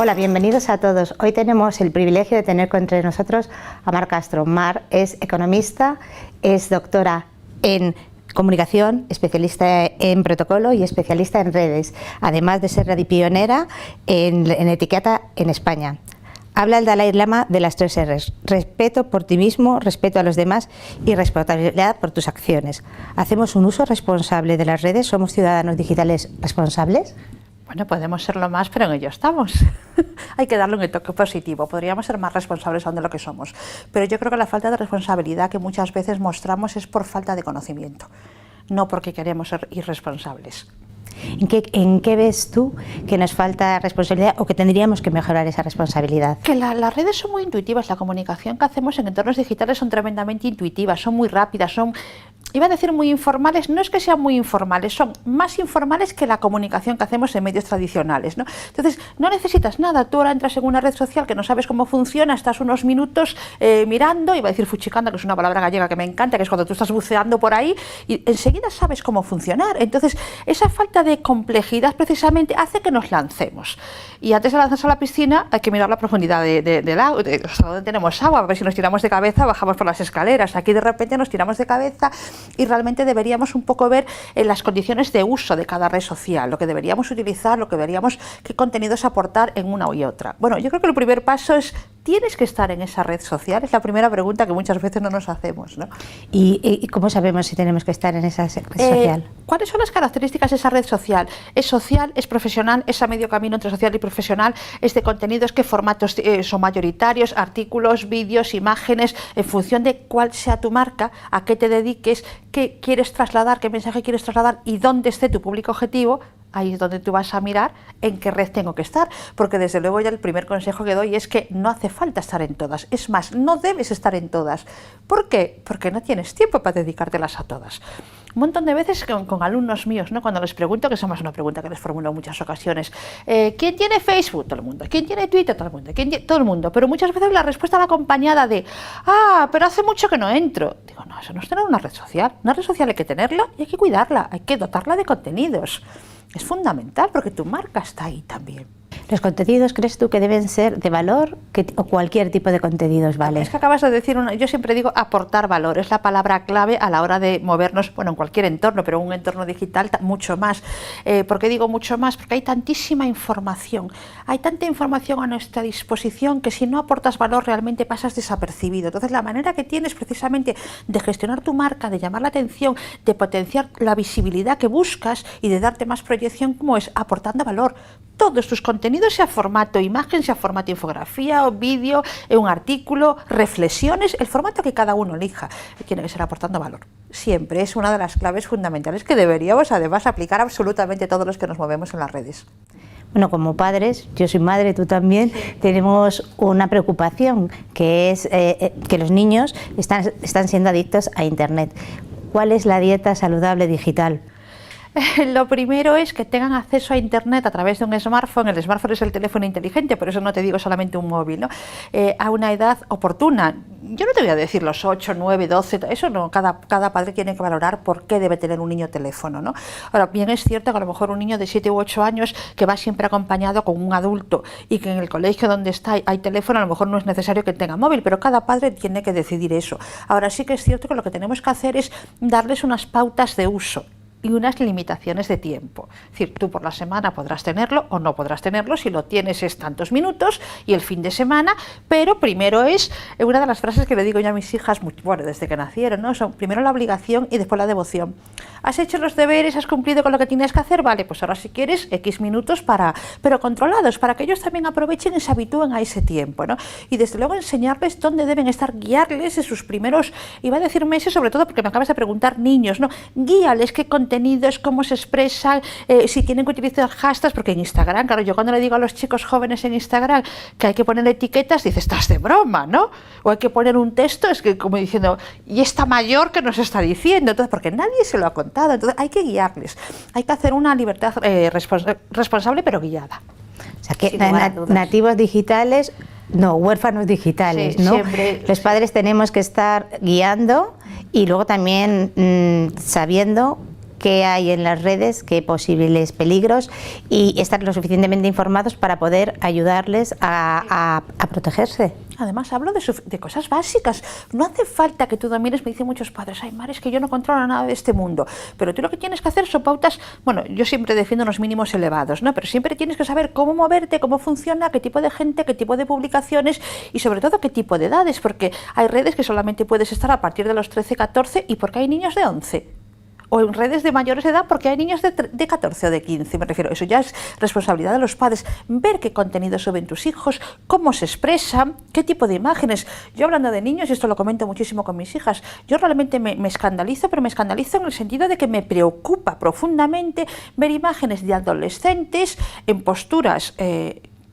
Hola, bienvenidos a todos. Hoy tenemos el privilegio de tener entre nosotros a Mar Castro. Mar es economista, es doctora en comunicación, especialista en protocolo y especialista en redes, además de ser radipionera en etiqueta en España. Habla el Dalai Lama de las 3 R's: respeto por ti mismo, respeto a los demás y responsabilidad por tus acciones. ¿Hacemos un uso responsable de las redes? ¿Somos ciudadanos digitales responsables? Bueno, podemos serlo más, pero en ello estamos. Hay que darle un toque positivo. Podríamos ser más responsables aún de lo que somos. Pero yo creo que la falta de responsabilidad que muchas veces mostramos es por falta de conocimiento, no porque queremos ser irresponsables. ¿En qué ves tú que nos falta responsabilidad o que tendríamos que mejorar esa responsabilidad? Que las redes son muy intuitivas, la comunicación que hacemos en entornos digitales son tremendamente intuitivas, son muy rápidas, son, iba a decir muy informales, no es que sean muy informales, son más informales que la comunicación que hacemos en medios tradicionales, ¿no? Entonces, no necesitas nada, tú ahora entras en una red social que no sabes cómo funciona, estás unos minutos mirando, iba a decir fuchicando, que es una palabra gallega que me encanta, que es cuando tú estás buceando por ahí y enseguida sabes cómo funcionar. Entonces, esa falta de complejidad precisamente hace que nos lancemos. Y antes de lanzarse a la piscina hay que mirar la profundidad del agua, hasta donde tenemos agua, a ver si nos tiramos de cabeza, bajamos por las escaleras. Aquí de repente nos tiramos de cabeza y realmente deberíamos un poco ver las condiciones de uso de cada red social, lo que deberíamos utilizar, lo que deberíamos, qué contenidos aportar en una y otra. Bueno, yo creo que el primer paso es: ¿tienes que estar en esa red social? Es la primera pregunta que muchas veces no nos hacemos, ¿no? ¿Y cómo sabemos si tenemos que estar en esa red social? ¿Cuáles son las características de esa red social? ¿Es social? ¿Es profesional? ¿Es a medio camino entre social y profesional? ¿Es de contenidos? ¿Qué formatos son mayoritarios? ¿Artículos, vídeos, imágenes? En función de cuál sea tu marca, a qué te dediques, qué quieres trasladar, qué mensaje quieres trasladar y dónde esté tu público objetivo, ahí es donde tú vas a mirar en qué red tengo que estar, porque desde luego ya el primer consejo que doy es que no hace falta estar en todas, es más, no debes estar en todas. ¿Por qué? Porque no tienes tiempo para dedicártelas a todas. Un montón de veces con alumnos míos, ¿no? Cuando les pregunto, que es más una pregunta que les formulo en muchas ocasiones, ¿quién tiene Facebook? Todo el mundo. ¿Quién tiene Twitter? Todo el mundo. Todo el mundo. Pero muchas veces la respuesta va acompañada de: pero hace mucho que no entro. Digo, no, eso no es tener una red social. Una red social hay que tenerla y hay que cuidarla, hay que dotarla de contenidos. Es fundamental porque tu marca está ahí también. ¿Los contenidos crees tú que deben ser de valor o cualquier tipo de contenidos vale? Es que acabas de decir, yo siempre digo aportar valor, es la palabra clave a la hora de movernos, bueno, en cualquier entorno, pero en un entorno digital mucho más. ¿Por qué digo mucho más? Porque hay tantísima información, hay tanta información a nuestra disposición que si no aportas valor realmente pasas desapercibido. Entonces la manera que tienes precisamente de gestionar tu marca, de llamar la atención, de potenciar la visibilidad que buscas y de darte más proyección, ¿cómo es? Aportando valor. Todos tus contenidos, sea formato imagen, sea formato infografía o vídeo, un artículo, reflexiones, el formato que cada uno elija, tiene que ser aportando valor. Siempre es una de las claves fundamentales que deberíamos además aplicar absolutamente todos los que nos movemos en las redes. Bueno, como padres, yo soy madre, tú también, tenemos una preocupación, que es que los niños están siendo adictos a Internet. ¿Cuál es la dieta saludable digital? Lo primero es que tengan acceso a Internet a través de un smartphone. El smartphone es el teléfono inteligente, por eso no te digo solamente un móvil, ¿no? A una edad oportuna. Yo no te voy a decir los 8, 9, 12, eso no, cada padre tiene que valorar por qué debe tener un niño teléfono, ¿no? Ahora, bien es cierto que a lo mejor un niño de 7 u 8 años que va siempre acompañado con un adulto y que en el colegio donde está hay teléfono, a lo mejor no es necesario que tenga móvil, pero cada padre tiene que decidir eso. Ahora sí que es cierto que lo que tenemos que hacer es darles unas pautas de uso y unas limitaciones de tiempo. Es decir, tú por la semana podrás tenerlo o no podrás tenerlo, si lo tienes es tantos minutos y el fin de semana, pero primero es, una de las frases que le digo yo a mis hijas, bueno, desde que nacieron, ¿no? Son primero la obligación y después la devoción. ¿Has hecho los deberes? ¿Has cumplido con lo que tienes que hacer? Vale, pues ahora si quieres X minutos pero controlados, para que ellos también aprovechen y se habitúen a ese tiempo, ¿no? Y desde luego enseñarles dónde deben estar, guiarles en sus primeros, iba a decir meses, sobre todo porque me acabas de preguntar niños, ¿no? Guíales qué contenidos, cómo se expresan, si tienen que utilizar hashtags, porque en Instagram, claro, yo cuando le digo a los chicos jóvenes en Instagram que hay que poner etiquetas, dices, estás de broma, ¿no? O hay que poner un texto, es que como diciendo, ¿y esta mayor que nos está diciendo? Entonces, porque nadie se lo ha contado, entonces hay que guiarles, hay que hacer una libertad responsable pero guiada. O sea, que nativos digitales, no, huérfanos digitales, sí, ¿no? Siempre, los padres tenemos que estar guiando y luego también sabiendo qué hay en las redes, qué posibles peligros y estar lo suficientemente informados para poder ayudarles a protegerse. Además, hablo de cosas básicas. No hace falta que tú domines, me dicen muchos padres, ay, Mar, es que yo no controlo nada de este mundo. Pero tú lo que tienes que hacer son pautas, bueno, yo siempre defiendo unos mínimos elevados, ¿no? Pero siempre tienes que saber cómo moverte, cómo funciona, qué tipo de gente, qué tipo de publicaciones y sobre todo qué tipo de edades, porque hay redes que solamente puedes estar a partir de los 13, 14 y porque hay niños de 11. O en redes de mayores de edad porque hay niños de 14 o de 15, me refiero. Eso ya es responsabilidad de los padres, ver qué contenido suben tus hijos, cómo se expresan, qué tipo de imágenes. Yo hablando de niños, y esto lo comento muchísimo con mis hijas, yo realmente me escandalizo, pero me escandalizo en el sentido de que me preocupa profundamente ver imágenes de adolescentes en posturas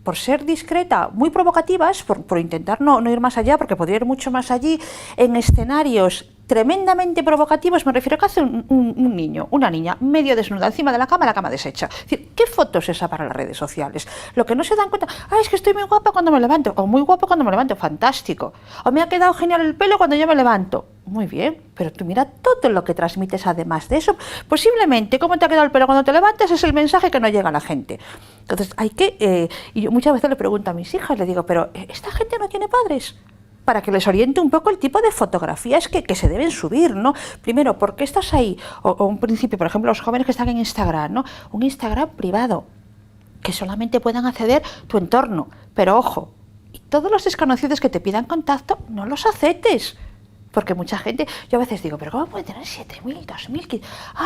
por ser discreta, muy provocativas, por intentar no ir más allá, porque podría ir mucho más allí, en escenarios tremendamente provocativos. Me refiero a que hace un niño, una niña, medio desnuda, encima de la cama deshecha. Es decir, ¿qué foto es esa para las redes sociales? Lo que no se dan cuenta, es que estoy muy guapa cuando me levanto, o muy guapo cuando me levanto, fantástico. O me ha quedado genial el pelo cuando yo me levanto. Muy bien, pero tú mira todo lo que transmites además de eso. Posiblemente, cómo te ha quedado el pelo cuando te levantas es el mensaje que no llega a la gente. Entonces, hay que, y yo muchas veces le pregunto a mis hijas, le digo, pero ¿esta gente no tiene padres? Para que les oriente un poco el tipo de fotografías que se deben subir, ¿no? Primero, ¿por qué estás ahí? O un principio, por ejemplo, los jóvenes que están en Instagram, ¿no? Un Instagram privado, que solamente puedan acceder tu entorno. Pero ojo, y todos los desconocidos que te pidan contacto, no los aceptes. Porque mucha gente, yo a veces digo, pero ¿cómo puede tener 7.000, 2.000?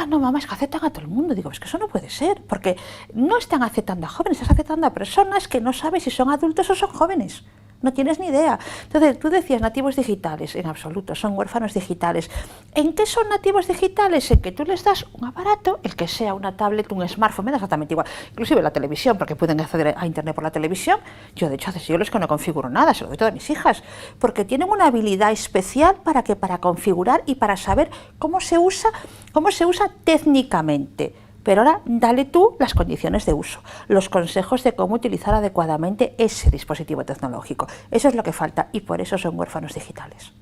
No, mamá, es que aceptan a todo el mundo. Digo, es que eso no puede ser, porque no están aceptando a jóvenes, están aceptando a personas que no sabes si son adultos o son jóvenes. No tienes ni idea. Entonces, tú decías nativos digitales, en absoluto, son huérfanos digitales. ¿En qué son nativos digitales? En que tú les das un aparato, el que sea una tablet, un smartphone, me da exactamente igual, inclusive la televisión, porque pueden acceder a internet por la televisión. Yo, de hecho, hace siglos que no configuro nada, se lo doy todo a mis hijas, porque tienen una habilidad especial para configurar y para saber cómo se usa técnicamente. Pero ahora dale tú las condiciones de uso, los consejos de cómo utilizar adecuadamente ese dispositivo tecnológico. Eso es lo que falta y por eso son huérfanos digitales.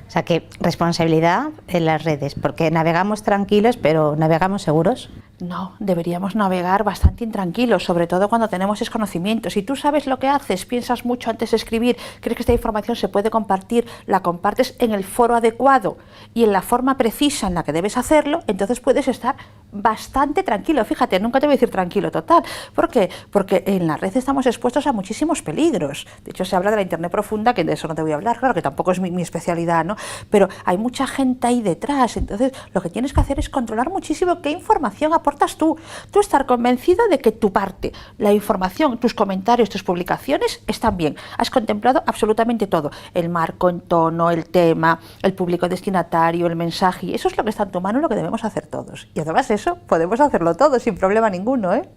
O sea que responsabilidad en las redes, porque navegamos tranquilos, pero navegamos seguros. No, deberíamos navegar bastante intranquilos, sobre todo cuando tenemos desconocimientos. Si tú sabes lo que haces, piensas mucho antes de escribir, crees que esta información se puede compartir, la compartes en el foro adecuado y en la forma precisa en la que debes hacerlo, entonces puedes estar bastante tranquilo. Fíjate, nunca te voy a decir tranquilo total. ¿Por qué? Porque en la red estamos expuestos a muchísimos peligros. De hecho, se habla de la Internet profunda, que de eso no te voy a hablar, claro que tampoco es mi especialidad, ¿no? Pero hay mucha gente ahí detrás, entonces lo que tienes que hacer es controlar muchísimo qué información aportas tú. Tú estar convencido de que tu parte, la información, tus comentarios, tus publicaciones están bien. Has contemplado absolutamente todo. El marco, el tono, el tema, el público destinatario, el mensaje. Y eso es lo que está en tu mano, lo que debemos hacer todos. Y además eso, podemos hacerlo todo sin problema ninguno, ¿eh?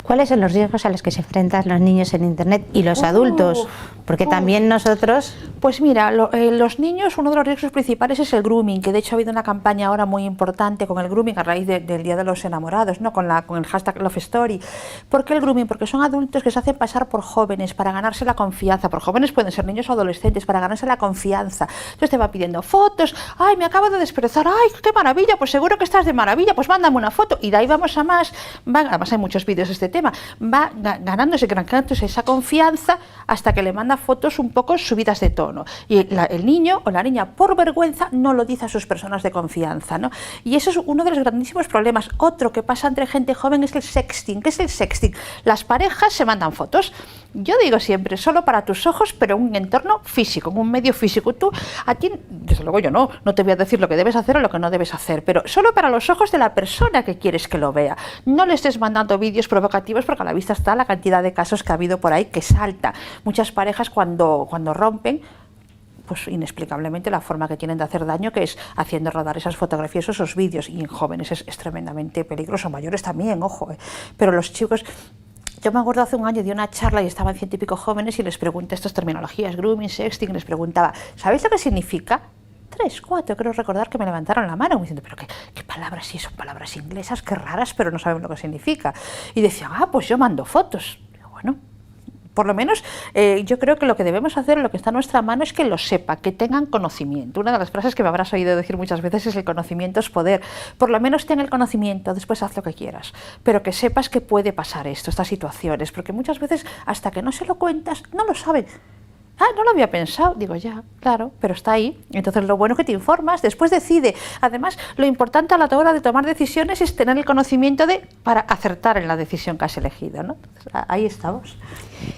¿Cuáles son los riesgos a los que se enfrentan los niños en Internet y los adultos? Porque también nosotros... Pues mira, los niños, uno de los riesgos principales es el grooming, que de hecho ha habido una campaña ahora muy importante con el grooming a raíz del Día de los Enamorados, ¿no? Con el hashtag Love Story. ¿Por qué el grooming? Porque son adultos que se hacen pasar por jóvenes para ganarse la confianza. Por jóvenes pueden ser niños o adolescentes, para ganarse la confianza. Entonces te va pidiendo fotos, ay, me acabo de desperezar, ay, qué maravilla, pues seguro que estás de maravilla, pues mándame una foto. Y de ahí vamos a más, además hay muchos vídeos de este tema, va ganándose esa confianza hasta que le manda fotos un poco subidas de tono. Y el niño o la niña, por vergüenza, no lo dice a sus personas de confianza, ¿no? Y eso es uno de los grandísimos problemas. Otro que pasa entre gente joven es el sexting. ¿Qué es el sexting? Las parejas se mandan fotos. Yo digo siempre, solo para tus ojos, pero en un entorno físico, en un medio físico. Tú, a ti, desde luego yo no te voy a decir lo que debes hacer o lo que no debes hacer, pero solo para los ojos de la persona que quieres que lo vea. No le estés mandando vídeos provocativos porque a la vista está la cantidad de casos que ha habido por ahí que salta. Muchas parejas cuando rompen, pues inexplicablemente la forma que tienen de hacer daño, que es haciendo rodar esas fotografías o esos vídeos, y en jóvenes es tremendamente peligroso, mayores también, ojo, pero los chicos... Yo me acuerdo hace un año de una charla y estaban 100 y pico jóvenes y les pregunté estas terminologías, grooming, sexting, les preguntaba, ¿sabéis lo que significa? 3, 4, creo recordar que me levantaron la mano diciendo, pero qué palabras, sí, son palabras inglesas, qué raras, pero no saben lo que significa. Y decían, pues yo mando fotos. Digo, bueno, Por lo menos yo creo que lo que debemos hacer, lo que está en nuestra mano, es que lo sepa, que tengan conocimiento. Una de las frases que me habrás oído decir muchas veces es: el conocimiento es poder. Por lo menos ten el conocimiento, después haz lo que quieras, pero que sepas que puede pasar esto, estas situaciones, porque muchas veces hasta que no se lo cuentas no lo saben. Ah, no lo había pensado. Digo, ya, claro, pero está ahí. Entonces lo bueno es que te informas, después decide. Además, lo importante a la hora de tomar decisiones es tener el conocimiento para acertar en la decisión que has elegido, ¿no? Entonces, ahí estamos.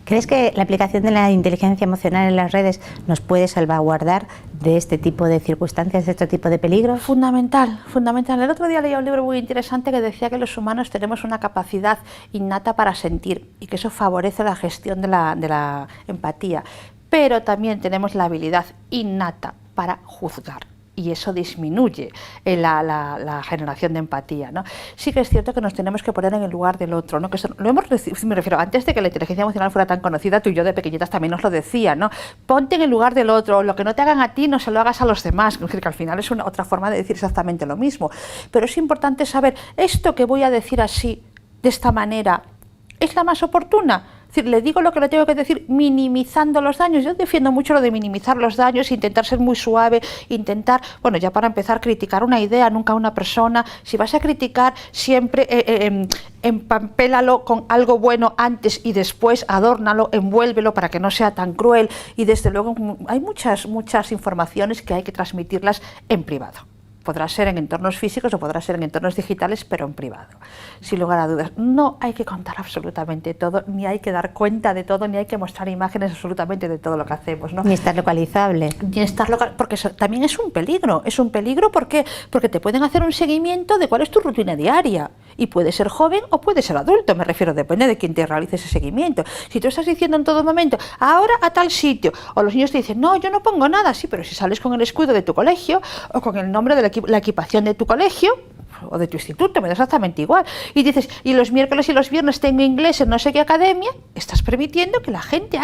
¿Crees que la aplicación de la inteligencia emocional en las redes nos puede salvaguardar de este tipo de circunstancias, de este tipo de peligros? Fundamental, fundamental. El otro día leía un libro muy interesante que decía que los humanos tenemos una capacidad innata para sentir y que eso favorece la gestión de la empatía. Pero también tenemos la habilidad innata para juzgar, y eso disminuye la generación de empatía, ¿no? Sí que es cierto que nos tenemos que poner en el lugar del otro, ¿no? Que eso, me refiero, antes de que la inteligencia emocional fuera tan conocida, tú y yo de pequeñitas también nos lo decía, ¿no? Ponte en el lugar del otro, lo que no te hagan a ti no se lo hagas a los demás. Es decir, que al final es otra forma de decir exactamente lo mismo. Pero es importante saber, esto que voy a decir así, de esta manera, ¿es la más oportuna? Es decir, le digo lo que le tengo que decir minimizando los daños. Yo defiendo mucho lo de minimizar los daños, intentar ser muy suave, intentar, bueno, ya para empezar, criticar una idea, nunca una persona. Si vas a criticar, siempre empampélalo con algo bueno antes y después, adórnalo, envuélvelo para que no sea tan cruel. Y desde luego hay muchas informaciones que hay que transmitirlas en privado. Podrá ser en entornos físicos o podrá ser en entornos digitales, pero en privado. Sin lugar a dudas, no hay que contar absolutamente todo, ni hay que dar cuenta de todo, ni hay que mostrar imágenes absolutamente de todo lo que hacemos, ¿no? Ni estar localizable. Ni estar local, porque eso también es un peligro. Es un peligro porque te pueden hacer un seguimiento de cuál es tu rutina diaria. Y puede ser joven o puede ser adulto, me refiero, depende de quién te realice ese seguimiento. Si tú estás diciendo en todo momento, ahora a tal sitio, o los niños te dicen, no, yo no pongo nada, sí, pero si sales con el escudo de tu colegio o con el nombre de la equipación de tu colegio o de tu instituto, me da exactamente igual, y dices, y los miércoles y los viernes tengo inglés en no sé qué academia, estás permitiendo que la gente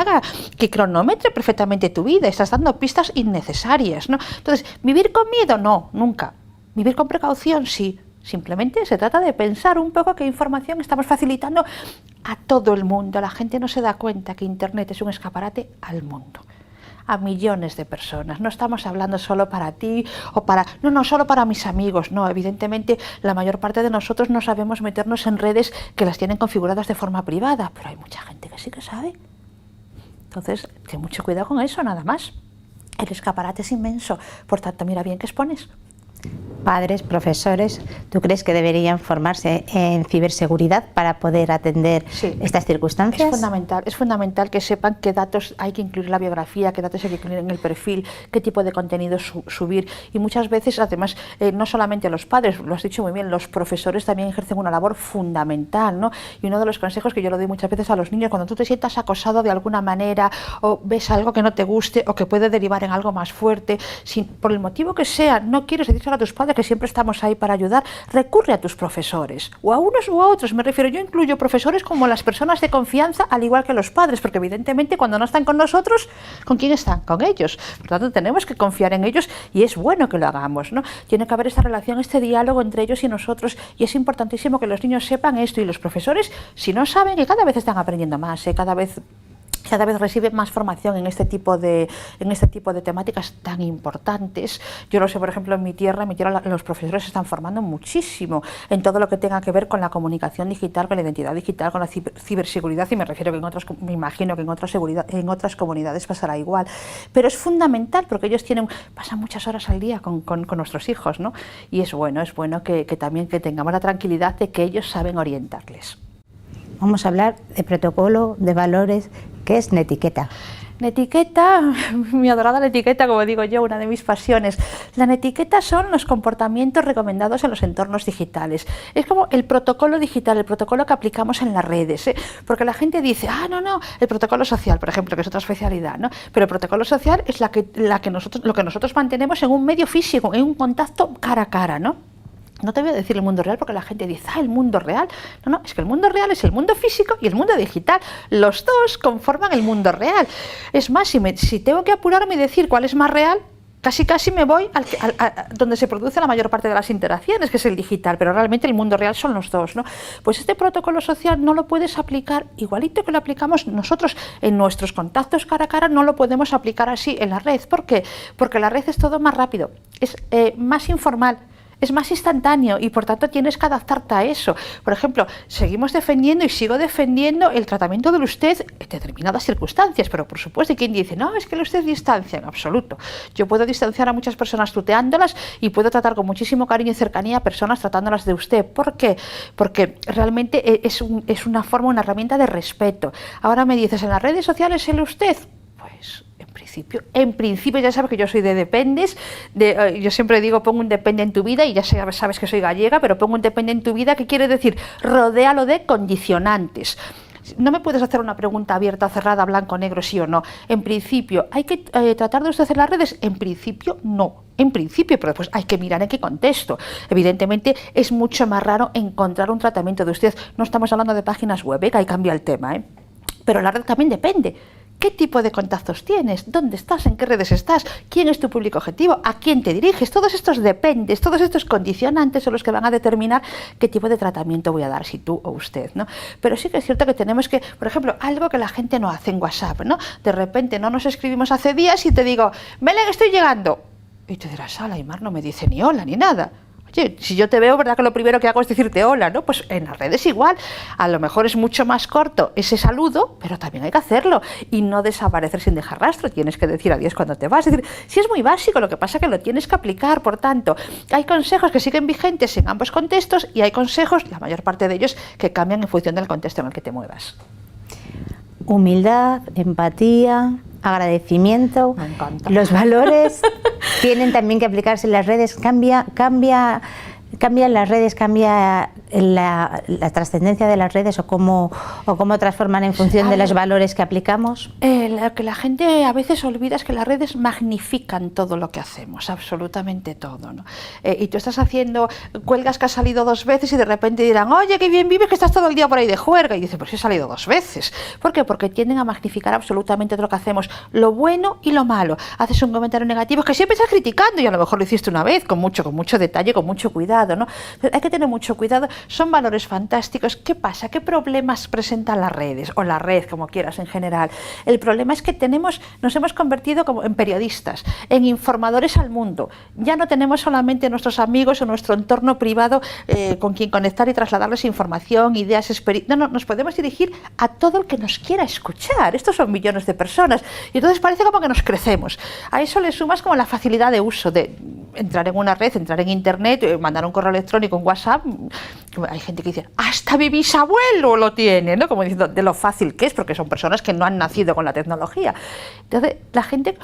que cronometre perfectamente tu vida, estás dando pistas innecesarias, ¿no? Entonces, ¿vivir con miedo? No, nunca. ¿Vivir con precaución? Sí. Simplemente se trata de pensar un poco qué información estamos facilitando a todo el mundo. La gente no se da cuenta que Internet es un escaparate al mundo, a millones de personas. No estamos hablando solo para ti o no solo para mis amigos. No, evidentemente la mayor parte de nosotros no sabemos meternos en redes que las tienen configuradas de forma privada, pero hay mucha gente que sí que sabe. Entonces, ten mucho cuidado con eso, nada más. El escaparate es inmenso, por tanto, mira bien qué expones. Padres, profesores, ¿tú crees que deberían formarse en ciberseguridad para poder atender estas circunstancias? Es fundamental que sepan qué datos hay que incluir en la biografía, qué datos hay que incluir en el perfil, qué tipo de contenido subir. Y muchas veces, además, no solamente los padres, lo has dicho muy bien, los profesores también ejercen una labor fundamental, ¿no? Y uno de los consejos que yo le doy muchas veces a los niños, cuando tú te sientas acosado de alguna manera o ves algo que no te guste o que puede derivar en algo más fuerte, por el motivo que sea, no quieres decir a tus padres, que siempre estamos ahí para ayudar, recurre a tus profesores, o a unos o a otros. Me refiero, yo incluyo profesores como las personas de confianza, al igual que los padres, porque evidentemente cuando no están con nosotros, ¿con quién están? Con ellos. Por lo tanto, tenemos que confiar en ellos y es bueno que lo hagamos, ¿no? Tiene que haber esta relación, este diálogo entre ellos y nosotros, y es importantísimo que los niños sepan esto, y los profesores, si no saben, que cada vez están aprendiendo más, cada vez reciben más formación en este tipo de temáticas tan importantes. Yo lo sé, por ejemplo, en mi tierra los profesores se están formando muchísimo en todo lo que tenga que ver con la comunicación digital, con la identidad digital, con la ciberseguridad, y me refiero que me imagino que en otras comunidades pasará igual. Pero es fundamental porque ellos pasan muchas horas al día con nuestros hijos, ¿no? Y es bueno que también que tengamos la tranquilidad de que ellos saben orientarles. Vamos a hablar de protocolo, de valores. ¿Qué es netiqueta? Netiqueta, mi adorada netiqueta, como digo yo, una de mis pasiones. La netiqueta son los comportamientos recomendados en los entornos digitales. Es como el protocolo digital, el protocolo que aplicamos en las redes, ¿eh? Porque la gente dice, no, el protocolo social, por ejemplo, que es otra especialidad, ¿no? Pero el protocolo social es lo que nosotros mantenemos en un medio físico, en un contacto cara a cara, ¿no? No te voy a decir el mundo real porque la gente dice, el mundo real. No, es que el mundo real es el mundo físico y el mundo digital. Los dos conforman el mundo real. Es más, si tengo que apurarme y decir cuál es más real, casi me voy donde se produce la mayor parte de las interacciones, que es el digital, pero realmente el mundo real son los dos, ¿no? Pues este protocolo social no lo puedes aplicar igualito que lo aplicamos nosotros en nuestros contactos cara a cara, no lo podemos aplicar así en la red. ¿Por qué? Porque la red es todo más rápido, es más informal, es más instantáneo y por tanto tienes que adaptarte a eso. Por ejemplo, seguimos defendiendo y sigo defendiendo el tratamiento del usted en determinadas circunstancias, pero por supuesto hay quien dice, no, es que el usted distancia, en absoluto. Yo puedo distanciar a muchas personas tuteándolas y puedo tratar con muchísimo cariño y cercanía a personas tratándolas de usted. ¿Por qué? Porque realmente es una forma, una herramienta de respeto. Ahora me dices, ¿en las redes sociales el usted? Pues en principio ya sabes que yo soy de dependes, yo siempre digo pongo un depende en tu vida y ya sabes que soy gallega, pero pongo un depende en tu vida, que quiere decir rodéalo de condicionantes. No me puedes hacer una pregunta abierta, cerrada, blanco, negro, sí o no. En principio, ¿hay que tratar de usted en las redes? En principio, no. En principio, pero después hay que mirar en qué contexto. Evidentemente, es mucho más raro encontrar un tratamiento de usted. No estamos hablando de páginas web, que ahí cambia el tema, Pero la red también depende. ¿Qué tipo de contactos tienes? ¿Dónde estás? ¿En qué redes estás? ¿Quién es tu público objetivo? ¿A quién te diriges? Todos estos dependes, todos estos condicionantes son los que van a determinar qué tipo de tratamiento voy a dar, si tú o usted, ¿no? Pero sí que es cierto que tenemos que, por ejemplo, algo que la gente no hace en WhatsApp, ¿no? De repente no nos escribimos hace días y te digo, Belén, estoy llegando. Y te dirás, Aymar no me dice ni hola ni nada. Oye, si yo te veo, ¿verdad que lo primero que hago es decirte hola, ¿no? Pues en las redes igual, a lo mejor es mucho más corto ese saludo, pero también hay que hacerlo y no desaparecer sin dejar rastro, tienes que decir adiós cuando te vas, es decir, si es muy básico, lo que pasa es que lo tienes que aplicar, por tanto, hay consejos que siguen vigentes en ambos contextos y hay consejos, la mayor parte de ellos, que cambian en función del contexto en el que te muevas. Humildad, empatía, agradecimiento. Me encanta. Los valores tienen también que aplicarse en las redes. Cambian las redes, cambia la trascendencia de las redes o cómo transforman en función de los valores que aplicamos. Lo que la gente a veces olvida es que las redes magnifican todo lo que hacemos, absolutamente todo, ¿no? Y tú estás haciendo, cuelgas que has salido 2 veces y de repente dirán, oye, qué bien vives, que estás todo el día por ahí de juerga. Y dices, pues he salido 2 veces. ¿Por qué? Porque tienden a magnificar absolutamente todo lo que hacemos, lo bueno y lo malo. Haces un comentario negativo que siempre estás criticando y a lo mejor lo hiciste una vez, con mucho detalle, con mucho cuidado, ¿no? Pero hay que tener mucho cuidado, son valores fantásticos. ¿Qué pasa? ¿Qué problemas presentan las redes? O la red, como quieras, en general. El problema es que nos hemos convertido como en periodistas, en informadores al mundo. Ya no tenemos solamente nuestros amigos o nuestro entorno privado con quien conectar y trasladarles información, ideas, experiencias. No, nos podemos dirigir a todo el que nos quiera escuchar. Estos son millones de personas. Y entonces parece como que nos crecemos. A eso le sumas como la facilidad de uso, de entrar en una red, entrar en internet, mandar un correo electrónico, un WhatsApp. Hay gente que dice, hasta mi bisabuelo lo tiene, ¿no? Como diciendo de lo fácil que es, porque son personas que no han nacido con la tecnología. Entonces, la gente,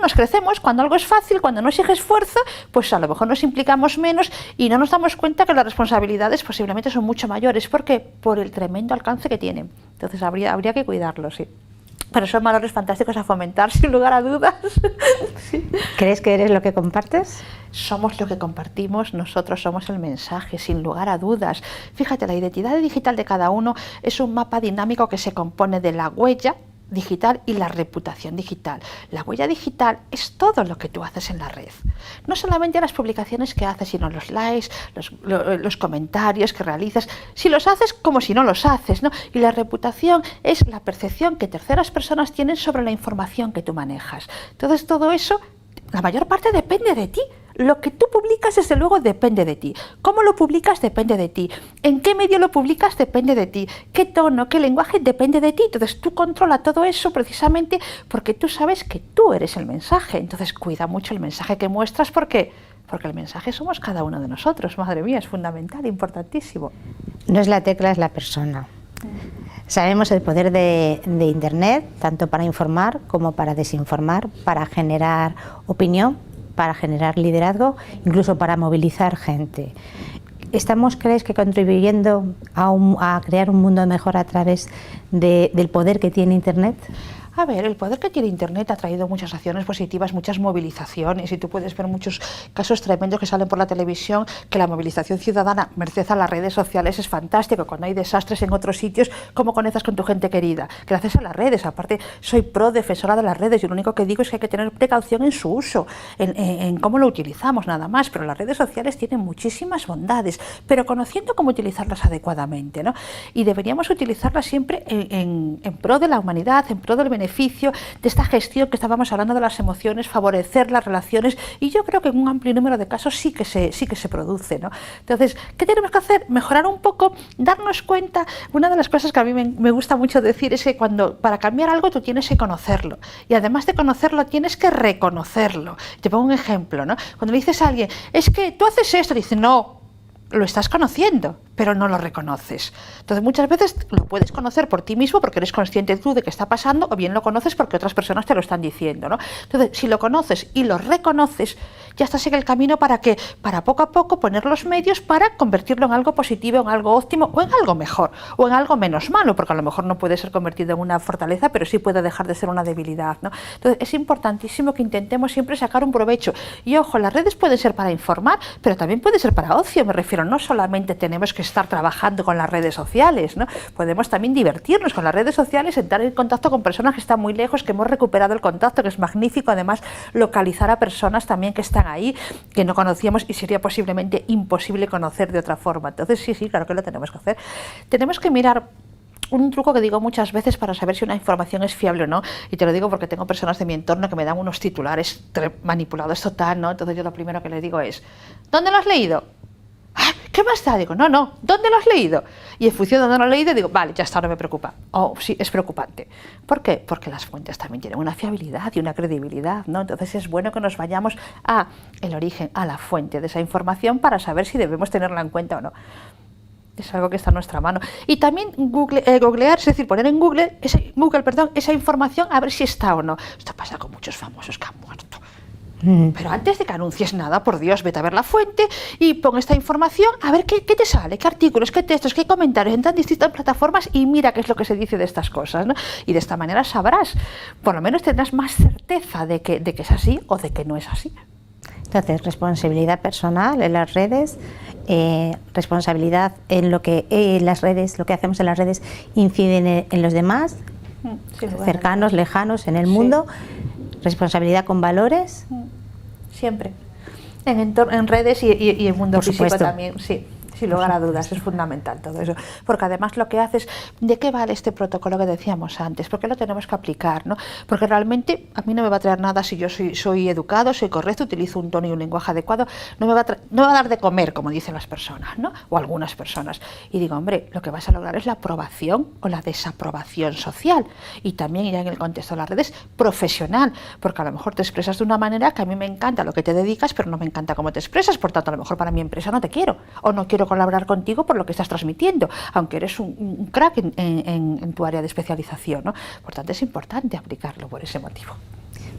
nos crecemos, cuando algo es fácil, cuando no exige esfuerzo, pues a lo mejor nos implicamos menos y no nos damos cuenta que las responsabilidades posiblemente son mucho mayores. ¿Por qué? Por el tremendo alcance que tienen. Entonces, habría que cuidarlo, sí. Pero son valores fantásticos a fomentar, sin lugar a dudas. Sí. ¿Crees que eres lo que compartes? Somos lo que compartimos, nosotros somos el mensaje, sin lugar a dudas. Fíjate, la identidad digital de cada uno es un mapa dinámico que se compone de la huella digital y la reputación digital. La huella digital es todo lo que tú haces en la red. No solamente las publicaciones que haces, sino los likes, los comentarios que realizas. Si los haces como si no los haces, ¿no? Y la reputación es la percepción que terceras personas tienen sobre la información que tú manejas. Entonces todo eso, la mayor parte depende de ti. Lo que tú publicas, desde luego, depende de ti. Cómo lo publicas depende de ti. En qué medio lo publicas depende de ti. Qué tono, qué lenguaje depende de ti. Entonces tú controlas todo eso precisamente porque tú sabes que tú eres el mensaje. Entonces cuida mucho el mensaje que muestras porque el mensaje somos cada uno de nosotros. Madre mía, es fundamental, importantísimo. No es la tecla, es la persona. Sabemos el poder de Internet, tanto para informar como para desinformar, para generar opinión, para generar liderazgo, incluso para movilizar gente. ¿Crees que contribuyendo a crear un mundo mejor a través del poder que tiene Internet? A ver, el poder que tiene Internet ha traído muchas acciones positivas, muchas movilizaciones, y tú puedes ver muchos casos tremendos que salen por la televisión, que la movilización ciudadana, merced a las redes sociales, es fantástico. Cuando hay desastres en otros sitios, ¿cómo conectas con tu gente querida? Gracias a las redes. Aparte, soy pro defensora de las redes, y lo único que digo es que hay que tener precaución en su uso, en cómo lo utilizamos, nada más. Pero las redes sociales tienen muchísimas bondades, pero conociendo cómo utilizarlas adecuadamente, ¿no? Y deberíamos utilizarlas siempre en pro de la humanidad, en pro del beneficio, de esta gestión que estábamos hablando de las emociones, favorecer las relaciones, y yo creo que en un amplio número de casos sí que se produce, ¿no? Entonces, ¿qué tenemos que hacer? Mejorar un poco, darnos cuenta. Una de las cosas que a mí me gusta mucho decir es que para cambiar algo tú tienes que conocerlo, y además de conocerlo tienes que reconocerlo. Te pongo un ejemplo, ¿no? Cuando le dices a alguien, es que tú haces esto, dice, no, lo estás conociendo, pero no lo reconoces. Entonces muchas veces lo puedes conocer por ti mismo porque eres consciente tú de que está pasando, o bien lo conoces porque otras personas te lo están diciendo, ¿no? Entonces, si lo conoces y lo reconoces, ya estás en el camino para poco a poco poner los medios para convertirlo en algo positivo, en algo óptimo, o en algo mejor, o en algo menos malo, porque a lo mejor no puede ser convertido en una fortaleza, pero sí puede dejar de ser una debilidad, ¿no? Entonces es importantísimo que intentemos siempre sacar un provecho. Y ojo, las redes pueden ser para informar, pero también puede ser para ocio, me refiero. No solamente tenemos que estar trabajando con las redes sociales, ¿no? Podemos también divertirnos con las redes sociales, entrar en contacto con personas que están muy lejos, que hemos recuperado el contacto, que es magnífico. Además, localizar a personas también que están ahí, que no conocíamos y sería posiblemente imposible conocer de otra forma. Entonces, sí, claro que lo tenemos que hacer. Tenemos que mirar un truco que digo muchas veces para saber si una información es fiable o no, y te lo digo porque tengo personas de mi entorno que me dan unos titulares manipulados total, ¿no? Entonces yo lo primero que les digo es, ¿dónde lo has leído? ¿Qué más da? Digo, no, ¿dónde lo has leído? Y en función de dónde lo he leído, digo, vale, ya está, no me preocupa. O sí, es preocupante. ¿Por qué? Porque las fuentes también tienen una fiabilidad y una credibilidad, ¿no? Entonces es bueno que nos vayamos a el origen, a la fuente de esa información para saber si debemos tenerla en cuenta o no. Es algo que está en nuestra mano. Y también googlear, es decir, poner en Google esa información a ver si está o no. Esto pasa con muchos famosos que han muerto. Pero antes de que anuncies nada, por Dios, vete a ver la fuente y pon esta información, a ver qué te sale, qué artículos, qué textos, qué comentarios en tan distintas plataformas, y mira qué es lo que se dice de estas cosas, ¿no? Y de esta manera sabrás, por lo menos tendrás más certeza de que es así o de que no es así. Entonces, responsabilidad personal en las redes, responsabilidad en lo que las redes, lo que hacemos en las redes inciden en los demás, cercanos, lejanos, en el mundo. Responsabilidad con valores. Siempre. En redes y en mundo físico supuesto. También, sí. Sin lugar a dudas, es fundamental todo eso. Porque además lo que haces, ¿de qué vale este protocolo que decíamos antes? ¿Por qué lo tenemos que aplicar, no? Porque realmente a mí no me va a traer nada si yo soy educado, soy correcto, utilizo un tono y un lenguaje adecuado, no me va a dar de comer, como dicen las personas, ¿no? O algunas personas. Y digo, hombre, lo que vas a lograr es la aprobación o la desaprobación social. Y también, ya en el contexto de las redes, profesional. Porque a lo mejor te expresas de una manera que a mí me encanta lo que te dedicas, pero no me encanta cómo te expresas. Por tanto, a lo mejor para mi empresa no te quiero. O no quiero colaborar contigo por lo que estás transmitiendo, aunque eres un crack en tu área de especialización, ¿no? Por tanto, es importante aplicarlo por ese motivo.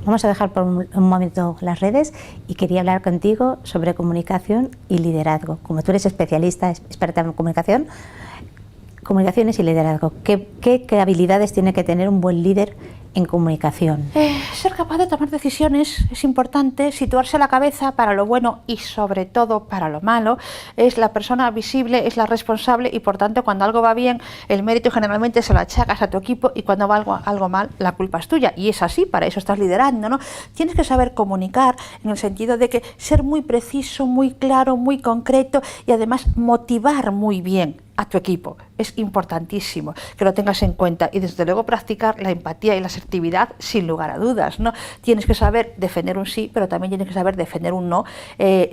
Vamos a dejar por un momento las redes y quería hablar contigo sobre comunicación y liderazgo. Como tú eres especialista, experta en comunicaciones y liderazgo, ¿qué habilidades tiene que tener un buen líder en comunicación? Ser capaz de tomar decisiones es importante, situarse la cabeza para lo bueno y sobre todo para lo malo. Es la persona visible, es la responsable, y por tanto cuando algo va bien el mérito generalmente se lo achacas a tu equipo, y cuando va algo mal la culpa es tuya, y es así, para eso estás liderando, ¿no? Tienes que saber comunicar en el sentido de que ser muy preciso, muy claro, muy concreto, y además motivar muy bien a tu equipo. Es importantísimo que lo tengas en cuenta, y desde luego practicar la empatía y la asertividad sin lugar a dudas, ¿no? Tienes que saber defender un sí, pero también tienes que saber defender un no,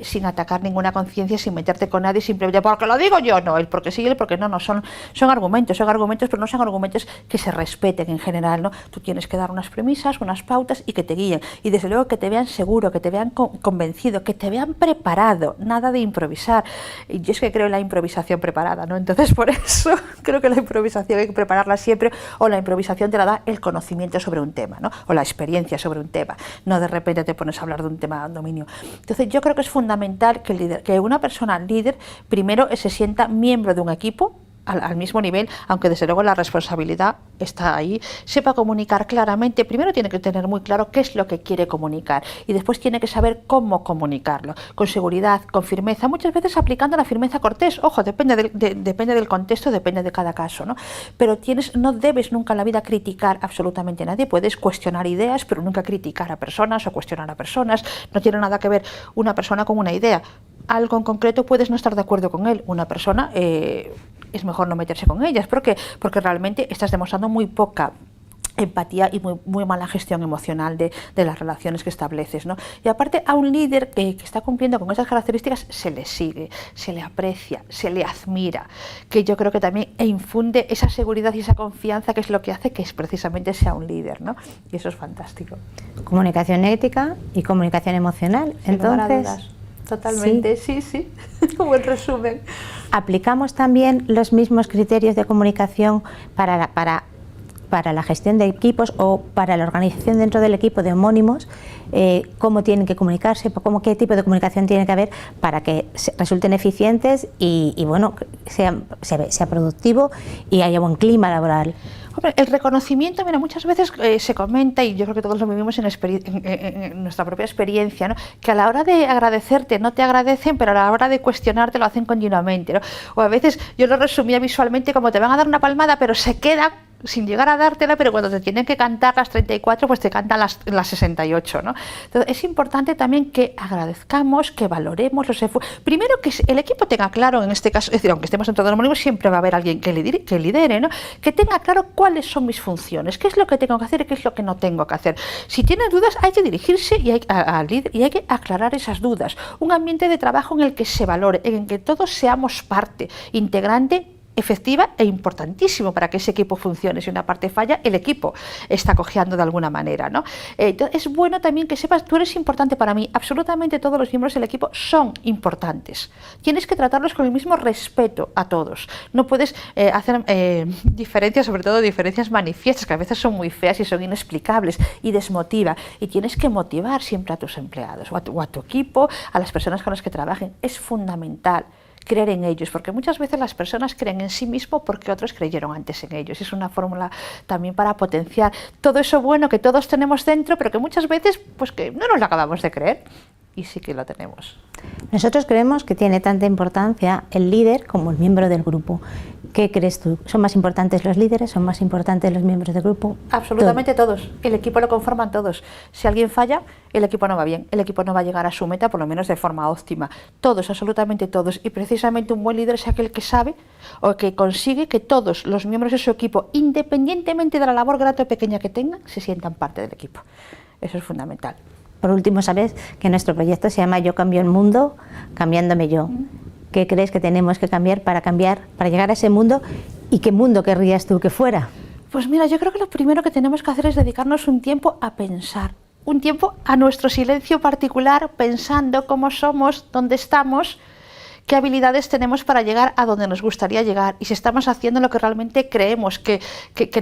sin atacar ninguna conciencia, sin meterte con nadie, simplemente porque lo digo yo, no, el porque sí y el porque no, son argumentos, pero no son argumentos que se respeten en general, ¿no? Tú tienes que dar unas premisas, unas pautas y que te guíen, y desde luego que te vean seguro, que te vean convencido, que te vean preparado, nada de improvisar. Y yo es que creo en la improvisación preparada, ¿no? Entonces por eso creo que la improvisación hay que prepararla siempre, o la improvisación te la da el conocimiento sobre un tema, ¿no? O la experiencia sobre un tema, no de repente te pones a hablar de un tema de dominio. Entonces yo creo que es fundamental que una persona líder primero se sienta miembro de un equipo, al mismo nivel, aunque desde luego la responsabilidad está ahí, sepa comunicar claramente. Primero tiene que tener muy claro qué es lo que quiere comunicar y después tiene que saber cómo comunicarlo, con seguridad, con firmeza, muchas veces aplicando la firmeza cortés. Ojo, depende del contexto, depende de cada caso, ¿no? Pero no debes nunca en la vida criticar absolutamente a nadie. Puedes cuestionar ideas, pero nunca criticar a personas o cuestionar a personas. No tiene nada que ver una persona con una idea. Algo en concreto puedes no estar de acuerdo con él. Una persona es mejor no meterse con ellas. ¿Por qué? Porque realmente estás demostrando muy poca empatía y muy mala gestión emocional de las relaciones que estableces, ¿no? Y aparte, a un líder que está cumpliendo con esas características se le sigue, se le aprecia, se le admira, que yo creo que también infunde esa seguridad y esa confianza, que es lo que hace que precisamente sea un líder, ¿no? Y eso es fantástico. Comunicación ética y comunicación emocional. Sin lugar a Entonces, dudas. Totalmente, sí. Buen resumen. ¿Aplicamos también los mismos criterios de comunicación para la gestión de equipos o para la organización dentro del equipo de homónimos? ¿Cómo tienen que comunicarse? ¿Qué tipo de comunicación tiene que haber para que resulten eficientes y bueno, sea productivo y haya buen clima laboral? Hombre, el reconocimiento, mira, muchas veces se comenta, y yo creo que todos lo vivimos en nuestra propia experiencia, ¿no? Que a la hora de agradecerte no te agradecen, pero a la hora de cuestionarte lo hacen continuamente, ¿no? O a veces yo lo resumía visualmente como te van a dar una palmada, pero se quedan sin llegar a dártela, pero cuando te tienen que cantar las 34, pues te cantan las 68, ¿no? Entonces es importante también que agradezcamos, que valoremos los esfuerzos. Primero, que el equipo tenga claro, en este caso, es decir, aunque estemos en todo el mundo, siempre va a haber alguien que lidere, ¿no? Que tenga claro cuáles son mis funciones, qué es lo que tengo que hacer y qué es lo que no tengo que hacer. Si tienes dudas, hay que dirigirse al líder y hay que aclarar esas dudas. Un ambiente de trabajo en el que se valore, en el que todos seamos parte integrante, efectiva e importantísimo para que ese equipo funcione. Si una parte falla, el equipo está cojeando de alguna manera, ¿no? Entonces es bueno también que sepas, tú eres importante para mí, absolutamente todos los miembros del equipo son importantes. Tienes que tratarlos con el mismo respeto a todos. No puedes hacer diferencias, sobre todo diferencias manifiestas, que a veces son muy feas y son inexplicables y desmotiva. Y tienes que motivar siempre a tus empleados o a tu equipo, a las personas con las que trabajen. Es fundamental creer en ellos, porque muchas veces las personas creen en sí mismos porque otros creyeron antes en ellos. Es una fórmula también para potenciar todo eso bueno que todos tenemos dentro, pero que muchas veces pues que no nos lo acabamos de creer, y sí que lo tenemos. Nosotros creemos que tiene tanta importancia el líder como el miembro del grupo. ¿Qué crees tú? ¿Son más importantes los líderes? ¿Son más importantes los miembros del grupo? Absolutamente todos. El equipo lo conforman todos. Si alguien falla, el equipo no va bien. El equipo no va a llegar a su meta, por lo menos de forma óptima. Todos, absolutamente todos. Y precisamente un buen líder es aquel que sabe o que consigue que todos los miembros de su equipo, independientemente de la labor grande o pequeña que tengan, se sientan parte del equipo. Eso es fundamental. Por último, sabes que nuestro proyecto se llama Yo cambio el mundo, cambiándome yo. ¿Qué crees que tenemos que cambiar para llegar a ese mundo? ¿Y qué mundo querrías tú que fuera? Pues mira, yo creo que lo primero que tenemos que hacer es dedicarnos un tiempo a pensar, un tiempo a nuestro silencio particular, pensando cómo somos, dónde estamos, qué habilidades tenemos para llegar a donde nos gustaría llegar y si estamos haciendo lo que realmente creemos que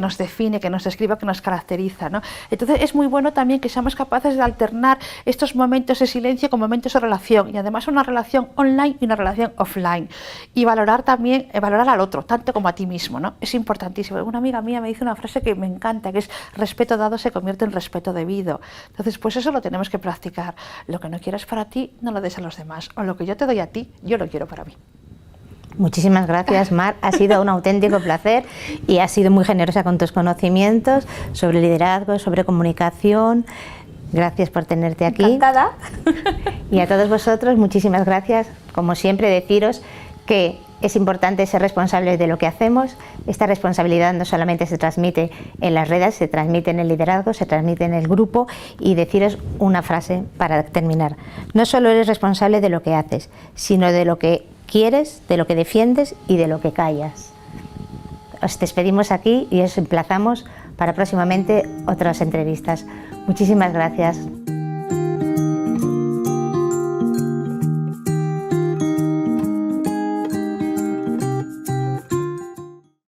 nos define, que nos describe, que nos caracteriza, ¿no? Entonces es muy bueno también que seamos capaces de alternar estos momentos de silencio con momentos de relación, y además una relación online y una relación offline, y valorar también, valorar al otro, tanto como a ti mismo, ¿no? Es importantísimo. Una amiga mía me dice una frase que me encanta, que es: respeto dado se convierte en respeto debido. Entonces pues eso lo tenemos que practicar. Lo que no quieras para ti, no lo des a los demás, o lo que yo te doy a ti, yo lo quiero para mí. Muchísimas gracias, Mar. Ha sido un auténtico placer y has sido muy generosa con tus conocimientos sobre liderazgo, sobre comunicación. Gracias por tenerte aquí. Encantada. Y a todos vosotros, muchísimas gracias. Como siempre, deciros que es importante ser responsables de lo que hacemos. Esta responsabilidad no solamente se transmite en las redes, se transmite en el liderazgo, se transmite en el grupo. Y deciros una frase para terminar: no solo eres responsable de lo que haces, sino de lo que quieres, de lo que defiendes y de lo que callas. Os despedimos aquí y os emplazamos para próximamente otras entrevistas. Muchísimas gracias.